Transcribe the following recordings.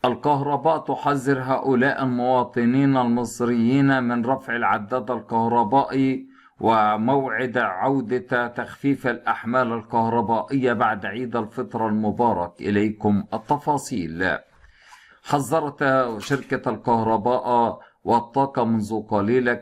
الكهرباء تحذر هؤلاء المواطنين المصريين من رفع العداد الكهربائي وموعد عودة تخفيف الأحمال الكهربائية بعد عيد الفطر المبارك. إليكم التفاصيل. حذرت شركة الكهرباء والطاقة منذ قليل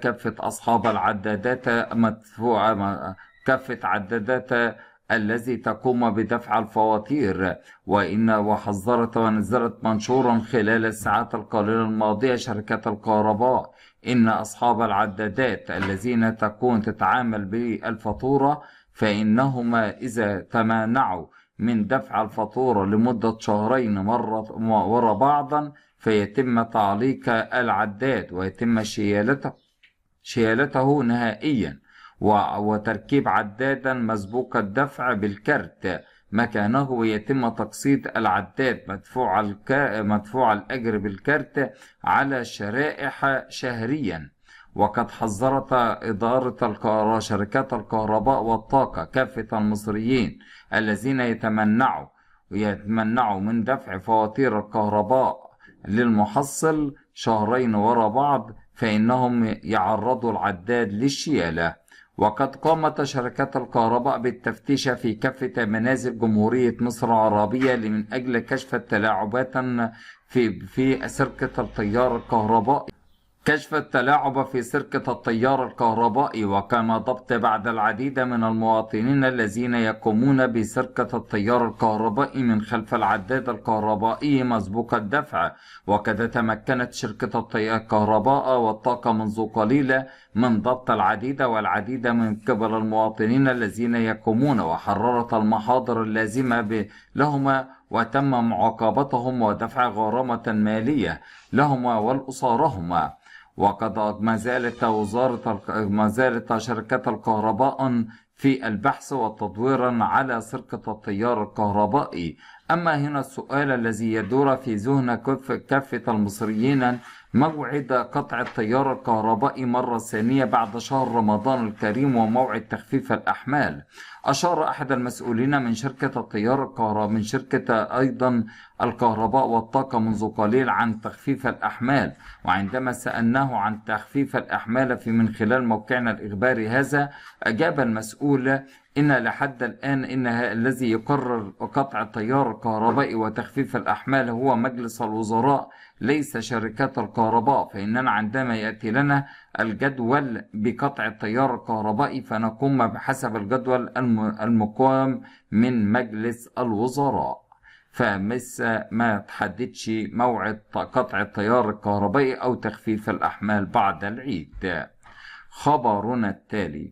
كافة عدادات الذي تقوم بدفع الفواتير. وحذرت ونزلت منشورا خلال الساعات القليلة الماضية شركة الكهرباء إن أصحاب العدادات الذين تتعامل بالفاتورة فإنهما إذا تمانعوا من دفع الفاتورة لمدة شهرين مرة وراء بعضا فيتم تعليق العداد ويتم شيالته نهائيا وتركيب عدادا مسبوق الدفع بالكارت مكانه، ويتم تقسيط العداد مدفوع الأجر بالكارت على شرائح شهريا. وقد حذرت إدارة شركات الكهرباء والطاقة كافة المصريين الذين يتمنعوا من دفع فواتير الكهرباء للمحصل شهرين وراء بعض فإنهم يعرضوا العداد للشيالة. وقد قامت شركات الكهرباء بالتفتيش في كافة منازل جمهورية مصر العربية من أجل كشف التلاعبات في سرقة التيار الكهربائي وكما ضبط بعد العديد من المواطنين الذين يقومون بسرقة التيار الكهربائي من خلف العداد الكهربائي مسبوق الدفع. وقد تمكنت شركة الكهرباء والطاقة منذ قليل من ضبط العديد من قبل المواطنين الذين يقومون، وحررت المحاضر اللازمة لهما وتم معاقبتهم ودفع غرامة مالية لهما ولأسرهما. وقد ما زالت شركات الكهرباء في البحث والتدوير على سرقة التيار الكهربائي. أما هنا السؤال الذي يدور في ذهن كافة المصريين: موعد قطع التيار الكهربائي مرة ثانية بعد شهر رمضان الكريم وموعد تخفيف الأحمال. أشار أحد المسؤولين من شركة أيضا الكهرباء والطاقة منذ قليل عن تخفيف الأحمال، وعندما سألناه عن تخفيف الأحمال من خلال موقعنا الإخباري هذا أجاب المسؤول إن لحد الآن الذي يقرر قطع التيار الكهربائي وتخفيف الأحمال هو مجلس الوزراء ليس شركات الكهرباء، فإننا عندما يأتي لنا الجدول بقطع التيار الكهربائي فنقوم بحسب الجدول المقام من مجلس الوزراء، ما تحددش موعد قطع التيار الكهربائي أو تخفيف الأحمال بعد العيد. خبرنا التالي: